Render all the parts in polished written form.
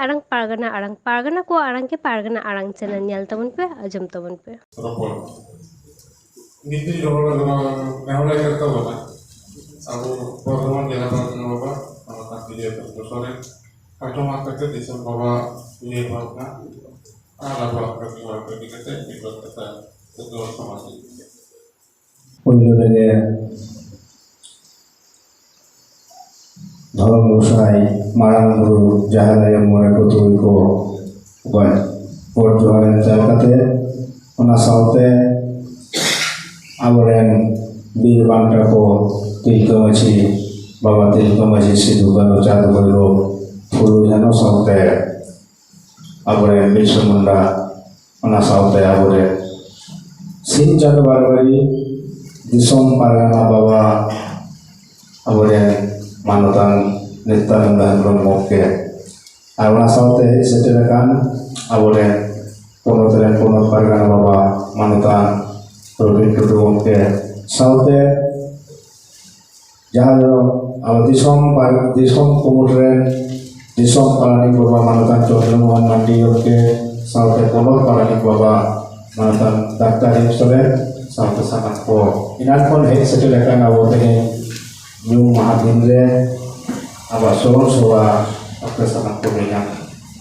आड़ांग पारगना को आड़ांग के पारगना आड़ांग channel nail तबन पे आजम तबन पे नीति जोड़ नेवला करता बोला अब बर्तमान जिला पारगना बाबा हमारा विजय प्रसोरे काटो मार करते देशों बाबा ये भावना आला बात करते हुए करते करते निकल करता है तो समाज পরিবারে ধর্ম গোসাই মারান গুরু জাহাদায় মনে কতুই ko goi por johan jalkate ona saute aboren bir bangta ko tilka machi baba tilka machi sidhu galo chadu galo fulu jano saute aboren bismunda ona saute aboren sin chadu barbari Disom Pargana Baba Aboren Manutan Nityananda Brahmoke Aruna Saute Setelakan Aboren Ponotren Ponot Pargana Baba Manutan Robin Tudumoke Saute Jahalo Aba Disom Kumutren Disom Palani Baba Manutan Chondromohan Mandioke Saute Ponot Palani Baba Manutan Dr. Imsole sampai sangat ko inan pun hei setelakan awo teh new mahadinre aba solo soa sampai sangat ko dengan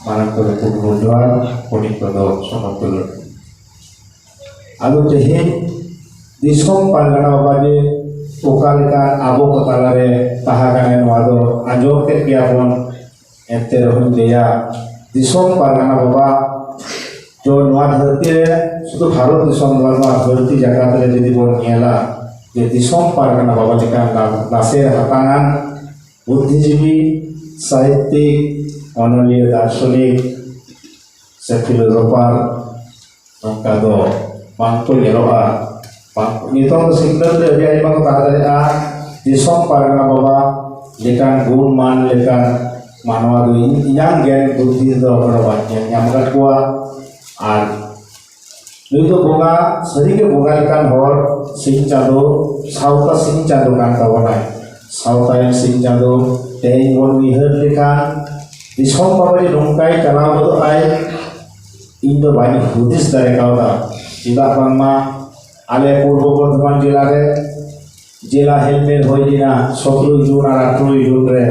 mana ko pududwan konik kodo sama tulur alu teh disom Pargana baje ukalikan abo kotalare tahakan wado ajo ke kiapon ente rohun dia disom Pargana baba जो नवा धरती है शुद्ध भारत दिसम नवा धरती जगह पे jadi bon nyala ये दिसम Pargana बाबा लेकर लासे हतांगन बुद्धिजीवी साहित्यिक अनलिय दार्शनिक से फिलोसोफर नौका दो bangku yeroa nitong single de dia ibang kahadaya disom Pargana बाबा लेकर गुण मान लेकर मानवा दो yang gen buddhi do orang yang kuat আর নইতো বোগা সরিকে বোগালকান হর সিং চাঁদো সাউতা সিং চাঁদো কান তাবনায় সাউতায় সিং চাঁদো তেই বন বিহার লেখান দিসম বাবারি নংকাই চালাও বদো আই ইন্দো বাইনি হুদিস দারে কাওদা চিদা বাংমা আলে পূর্ব বর্ধমান জেলা হেলমেট হই দিনা 17 জুন আর 18 জুন রে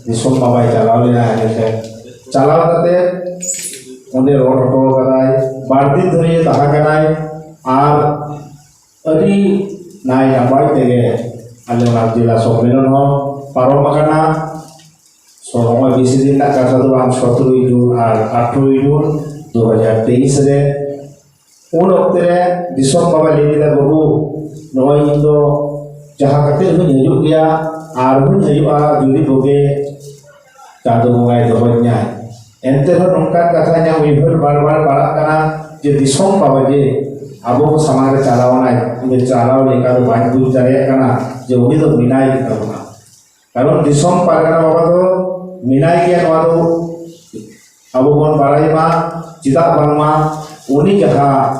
দিসম বাবাই চালাও লেনা হেলমেট চালাও কাতে उन्हें रोड ऑटो कराए बारदी धरिए तहा कराए आर अरी नाई नंबर तेगे अल्ले नाम जिला सम्मेलन हो पारो मकाना सोमा बीसी दिन का साधु हम 17 जून और 18 जून 2023 रे उन वक्त रे दिसम बाबा लेनिदा बाबू नोय इंदो जहां कते हुन हजू गया आर हुन हजुआ जुदी बोगे चादो बोगाय दोहन्या ente ho nongkan kathanya uiber bar-bar barak kana je disom bawa je abo ko samare chalawana ini chalao lekar bain du jare kana je uni to minai kita karon disom Pargana baba to minai ke wado abo bon barai ma cita bangma uni jaha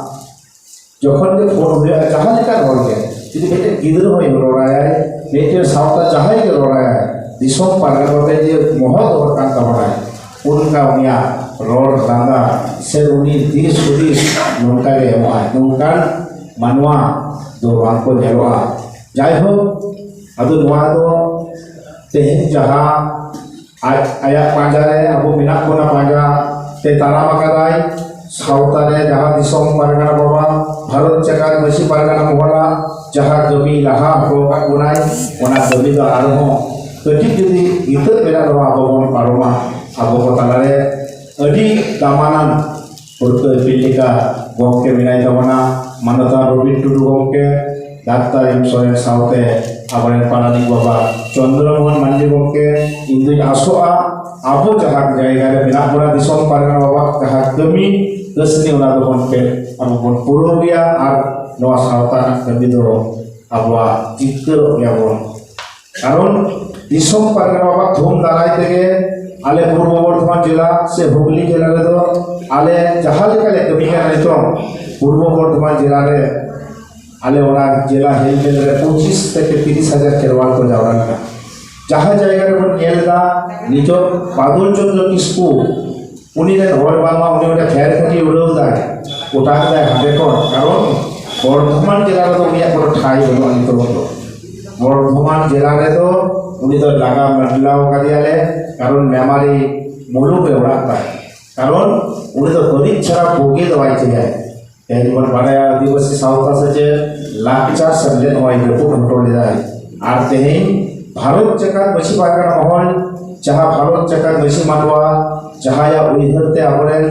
jokhon ke phone hoya jaha lekar rol ke jadi bete gidro hoy roraya bete sauta jahai ke roraya disom Pargana baba je mohot kan kamana उनका उनिया road लांगा से उनी this उदिस नौका के हुआ नौका मनवा दो बांको नेवा जाय हो अदु नवा दो तेहन जहां आया पांजारे अबो मिना कोना पांजा ते तारा मकाराय साउतारे जहां दिसम Pargana बाबा भारत जगह बसी Pargana मोहला जहां जमी लहा हो का गुनाय ओना जमी दा आरो कटी जदी इत बेला रवा Baban पारोमा abo kotalare adi damanan urut pilika gomke minai tabana manata Robin Tudu gomke Dr. Imsole saute abaren Palani Baba Chondromohan Mandi gomke indu asoa abo jahak jayga re binapura disom Pargana Baba jahak demi resni ona gomke abo bon purobia ar noa sauta kendido abwa cikir ya bon karon disom Pargana Baba dhum darai tege आले पूर्व बर्धमान जिला से हुगली जिला रे तो आले जहां लेकर कमी है नहीं तो पूर्व बर्धमान जिला रे आले ओना जिला हेल्थ रे 25 থেকে 30,000 खेलवाड़ को जावरा जहाँ जाएगा रे नेलदा निजो बादल चंद्र किस्कू ᱩᱱᱤ ᱨᱮᱱ ᱦᱚᱲ ᱵᱟᱝᱢᱟ ᱩᱱᱤ ᱚᱸᱰᱮ ᱯᱷᱮᱨ ᱠᱷᱟᱹᱴᱤ ᱩᱰᱟᱹᱣ ᱫᱟᱭ ᱜᱚᱴᱟ ᱠᱮᱫᱟᱭ ᱦᱟᱸᱰᱮ ᱠᱷᱚᱱ ᱠᱟᱨᱚᱱ ᱵᱚᱨᱫᱷᱚᱢᱟᱱ ᱡᱮᱞᱟ ᱨᱮᱫᱚ ᱩᱱᱤᱭᱟᱜ কোনো ঠাঁই ᱵᱟᱹᱱᱩᱜᱼᱟ ᱱᱤᱛᱚᱜ ᱫᱚ বর্ধমান জেলা রেদো উনি তো লাগা মেলাও কাদিয়ালে কারণ মেমারি মুলুকে ওড়াক তাই কারণ উনি তো গরিব ছাড়া ভোগে দবাই চাই তেমন বাড়ায় আদিবাসী সাউথ আছে যে লাকচার সেমলেন হয় রিপোর্ট হটলে যায় আর তেহেই ভারত জাকাত বেশি পারগানা মহল যাহা ভারত জাকাত বেশি মানওয়া যাহায়া উইহরতে আমরেন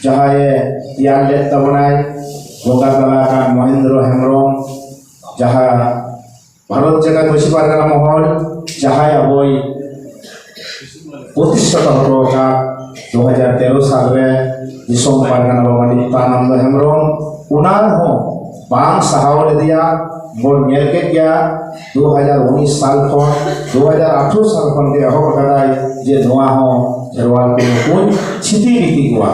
যাহায়ে তিয়ার লেট তাবনায় গোগাতলা কান মহেন্দ্র হেমব্রম যাহা ভারত জাকাত বেশি পারগানা মহল যাহায় আবই প্রতিষ্ঠাতা হতো 2013 সালে দিশম পারগানা বাবা নিত্যানন্দ হেমব্রম উনার হো বাং সাহাওয়াল দিয়া মোর নেলকে গিয়া 2019 সাল খন 2018 সাল খন গে হক কাদাই যে নোয়া হো খেরওয়াল কে কোন ছিতি রীতি কোয়া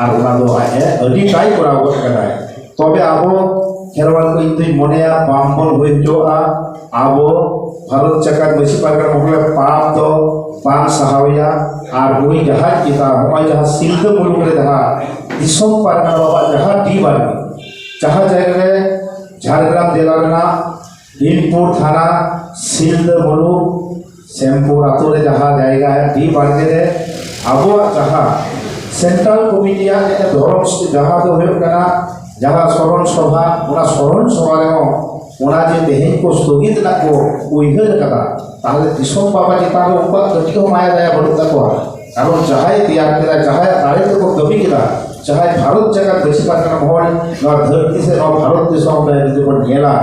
আর ওনা দো আয়ে আদি টাই করা হক কাদাই তবে আবো খেরওয়াল কো ইতুই মনেয়া বামবন হইজোয়া আবো ভারত জাকাত বেশি পারগানা মহলে পাপ দো বাং সাহাওয়া আর ওই যাহা কিতা হয় যাহা সিলদ মুলুকে যাহা দিশম পারগানা বাবা যাহা ডি বারবি যাহা জায়গায় ঝাড়গ্রাম জেলা রেনা বিনপুর থানা সিলদ মুলুক শ্যামপুর আতরে যাহা জায়গা ডি বারগে আবো যাহা সেন্ট্রাল কমিটিয়া এটা ধরম যাহা তো হয়ে কানা যাহা স্মরণ সভা ওনা স্মরণ সভা রেও ওনা যে তেহেন কো স্থগিত রাখবো উইহর কাদা তাহলে দিশম বাবা যেটা উনকা কটিও মায়া যায় বড় তাকো কারণ যাহাই তিয়ার কেদা যাহাই তারে তো কবি কেদা যাহাই ভারত জায়গা বেশি পারগানা মহল নয় ধরতি সে নয় ভারত দেশম যদি কোন নেলা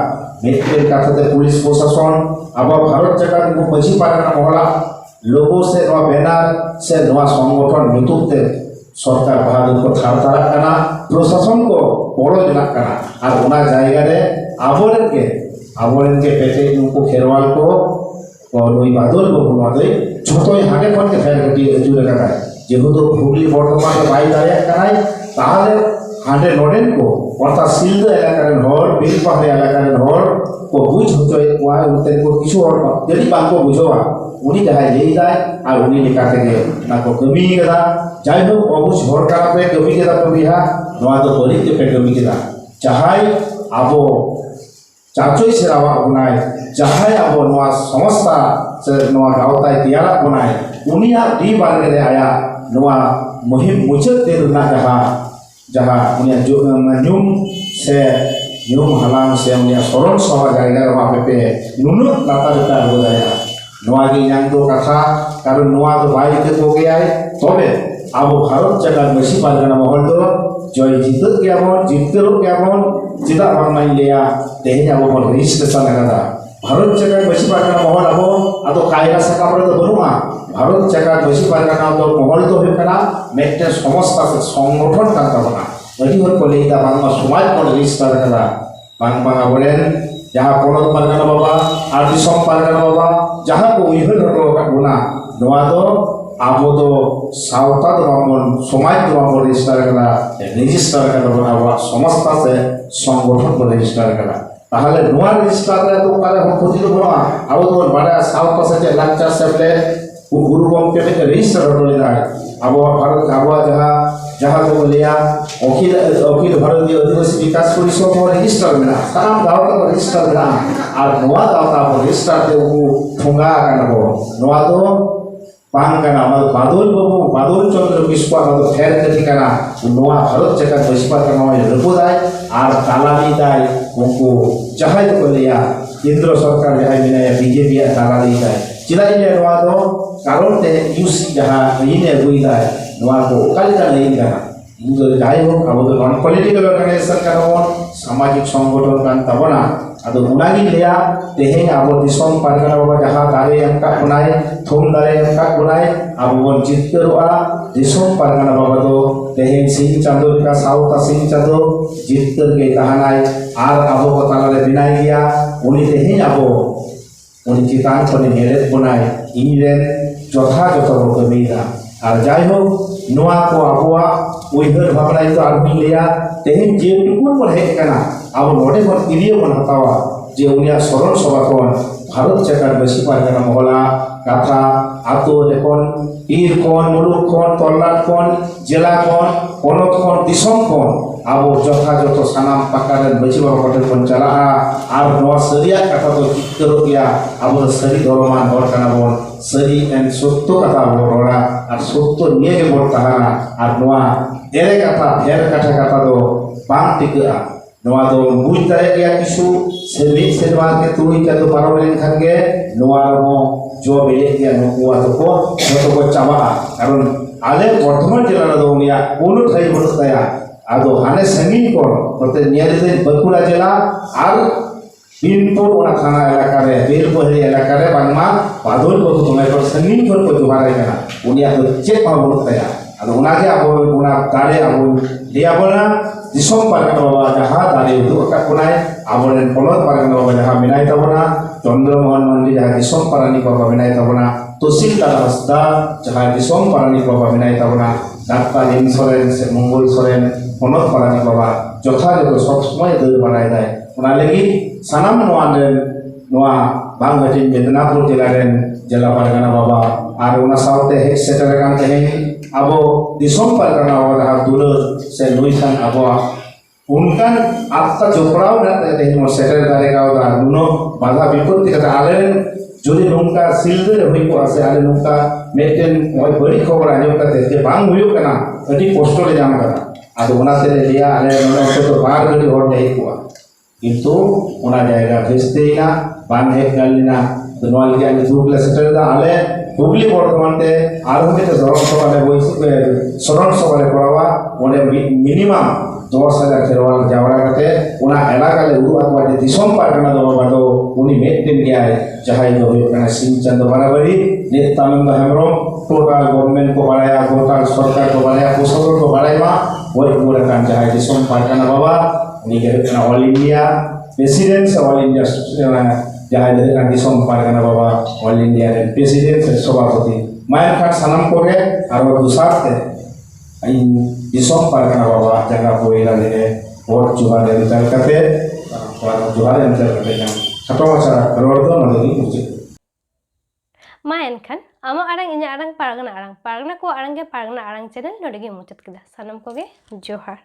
মেট্রের কাছাতে পুলিশ প্রশাসন আবার ভারত জায়গা বেশি পারগানা মহলা লোগো সে নয় ব্যানার সে নয় সংগঠন নেতৃত্বে সরকার বাহাদুর को থার তারা কানা প্রশাসন को বড় জনাক কানা আর ওনা জায়গা রে আবরেনকে পেটে উनको খেরওয়াল को নই বাদল বাবু মাদই ছোটই হাঁটে ফটকে ফের গটি জুড়ে কাটায় যেহেতু হুগলি বর্ধমানে বাই দাঁড়িয়ে কানায় তাহলে হাঁটে নডেন को অর্থাৎ সিলদ এলাকার হর বেলপাহাড়ি এলাকার হর को বুঝ হতে ওয়া উতে को কিছু হর যদি বাঙ্কো বুঝোয়া উনি যাহাই লেই যায় আর উনি লেখা থেকে না को কমি গেদা যাই হোক অবুঝ হর কারাপে কমি গেদা কবিহা নোয়া তো গরিবকে পে কমি গেদা যাহাই আবো চাচই সেরাওয়া গুনায় যাহাই আবো নোয়া সমস্তা সে নোয়া গাওতায় তিয়ারা গুনায় উনিয়া ডি বারগে আয়া নোয়া মুহিম মুচত দে না যাহা উনিয়া নিয়ম সে নিয়ম হালাং সে উনিয়া স্মরণ সভা জায়গা রা পেপে নুনুত লাতা দিতা বোঝায়া নোয়া কি ইয়াং তো কথা কারণ নোয়া তো বাইতে তো গিয়ায় তবে আবো ভারত জায়গা বেশি পারগানা মহল তো জয় জিতত কেমন জিততেও কেমন চিদা বাংলাই লিয়া তেহেন আবো বড় রেজিস্ট্রেশন লাগাদা ভারত জায়গা বেশি পারগানা মহল আবো আদো কায়দা শাখা পরে তো বনুয়া ভারত জায়গা বেশি পারগানা তো মহল তো হয়ে কানা মেটে সমস্ত সংগঠন কান তাবনা ওই হল কলেইদা বাংলা সমাজ বড় রেজিস্টার লাগাদা বাংলা বলেন যাহা পরত পারগানা বাবা আর দিশম পারগানা বাবা যাহা কো উইহর হটো কাবনা নোয়া তো আবো তো সাউতা তো বামন সমাজ তো বামন রেজিস্টার কাদা বাবা সমস্ত আছে সংগঠন করে রেজিস্টার কাদা তাহলে নোয়া রেজিস্টার তো কারে ক্ষতি তো বড় আবো তো বাড়া সাউথ পাশে যে লাকচার সেবলে গুরু গমকে রেজিস্টার হলে যায় আবো ভারত আবো যাহা তো লিয়া অখিল ভারতীয় আদিবাসী বিকাশ পরিষদ রেজিস্টার মেলা সারাম গাওতা রেজিস্টার মেলা আর নোয়া গাওতা রেজিস্টার তে ঠোঙ্গা কানাবো নোয়া তো পান কানা আমাদের বাদল চন্দ্র বিস্কো আমাদের ফের ঠিকানা নোয়া ভারত জায়গা বেশি পারগানা হয় রূপ দেয় আর দালালি দেয় উनको যাহাই তো লিয়া কেন্দ্র সরকার যাহাই মিলায়া বিজেপি আর দালালি দেয় চিলাই যে নোয়া তো কারণ তে ইউসি যাহা ইনে বই দেয় নোয়া তো কালিকা নেই কানা কিন্তু যাই হোক আমাদের নন পলিটিক্যাল অর্গানাইজেশন কারণ সামাজিক সংগঠন কান তাবনা আদো উনাগি লিয়া তেহেন আবো দিশম পারগানা বাবা যাহা দারে এমকা কোনায় থুম দারে এমকা কোনায় আবো বন জিতকেরোয়া দিশম পারগানা বাবা তো তেহেন সিং চাঁদো কা সাউতা সিং চাঁদো জিতকের গে তাহানায় আর আবো তালারে বিনাই গিয়া উনি তেহেন আবো উনি চিতান করে নেড়ে কোনায় ইংরেন যথাযথ কমিরা আর যাই হোক নোয়া को আবোয়া উইহর ভাবনাই তো আরমি লিয়া তেহেন যে টুকুন পর হেক কানা আবো নডে বন ইরিয়ে বন হতাওয়া যে উনিয়া স্মরণ সভা কোন ভারত জায়গার বেশি পারগানা মহলা কাথা আতো এখন পীর কোন মুলুক কোন তল্লাট কোন জেলা কোন পনত কোন দিশম কোন আবো যথাযথ সানাম পাকারেন বেশি বড় কটেন কোন চালাহা আর নোয়া সরিয়া কথা তো চিত্তর গিয়া আবো সরি ধর্মান হর কানা বন সরি এন্ড সত্য কথা আবো রড়া আর সত্য নিয়ে গে বড় তাহারা আর নোয়া এরে কথা ফের কাঠা কথা তো বাং টিকা নোয়া তো বুঝ দাঁড়ে গিয়া কিছু সে মিট সেরমাকে তুই কে তো পারো লেনখান গে নোয়া রো জো বেলে গিয়া নোয়া তো কো যত কো চাবা কারণ আলে বর্ধমান জেলার দো মিয়া কোনো ঠাই বড় তায়া আদো হানে সঙ্গীন কোন নতে নিয়ারিতে বাঁকুড়া জেলা আর বিনপুর ওনা থানা এলাকারে বেলবহরি এলাকারে বাংমা বাদল কো তোমায় কর সঙ্গীন কোন কো জোহারে কানা উনিয়া তো চেক পা বড় তায়া আদো ওনাকে আবো ওনা দারে আবো দিয়া বলা দিশম পারগানা বাবা যাহা দারে উদু আকা কোনায় আবরেন পলত পারগানা বাবা যাহা মিনাই তাবনা চন্দ্রমোহন মন্ডি যাহা দিশম পারানি বাবা মিনাই তাবনা তহসিলদার হাসদা যাহা দিশম পারানি বাবা মিনাই তাবনা ডাক্তার এম সরেন সে মঙ্গল সরেন পনত পারানি বাবা যথাযথ সব সময় দই বাড়ায় দেয় ওনা লাগি সানাম নোয়ারেন নোয়া বাংলাদেশ মেদিনীপুর জেলারেন জেলা পারগানা বাবা আর ওনা সাথে হেড সেটার কান তেহেন আবো দিশম পারগানা বাবা যাহা দুলর সে লইখান আবো उनका आपका चोपड़ाव रहता है लेकिन वो सेटल करेगा और दोनों बाधा विपत्ति करता आले যদি নৌকা সিলদের হই কো আছে আলে নৌকা মেটেন ওই বড়ি খবর আজম কাতে যে বাং হইও কেনা এটি কষ্টলে জাম করা আর ওনাতে লিয়া আলে নলে তো বার গটি হর দেই কোয়া কিন্তু ওনা জায়গা ভেস্তেই না বাং হেক গালি না তো নল কি আমি দুগলে সেটেল দা আলে হুগলি বর্তমানে আর হতে ধরন সভালে বইছে স্মরণ সভালে করাবা ওনে মিনিমাম 10,000 খেলোয়াড় যাওয়ার কাতে ওনা এলাকালে উড়ু আকবাদে দিশম পারগানা দো বাদো উনি মেটেন গিয়ায় যাহাই দো হইও কানা সিংচন্দ বারাবারি নিত্যানন্দ হেমব্রম টোটাল গভর্নমেंट को बढ़ाया टोटल सरकार को बढ़ाया पोषकों को बढ़ाया वही पूरा काम जाए दिसम पारगाना बाबा उन्हीं के ना ऑल इंडिया प्रेसिडेंट से ऑल इंडिया जाए ना दिसम पारगाना बाबा ऑल इंडिया के प्रेसिडेंट से सभापति मायर खाट सनम को है और वो दूसरा थे इन दिसम पारगाना बाबा जगह को इला देने और जुहार एंटर करते और जुहार एंटर करते हैं छठो मचारा करोड़ तो नदी मुझे Main kan, ama arang inya arang paragana ko arang ke paragana arang channel nodegi muchat kida. Sanam koge Johar.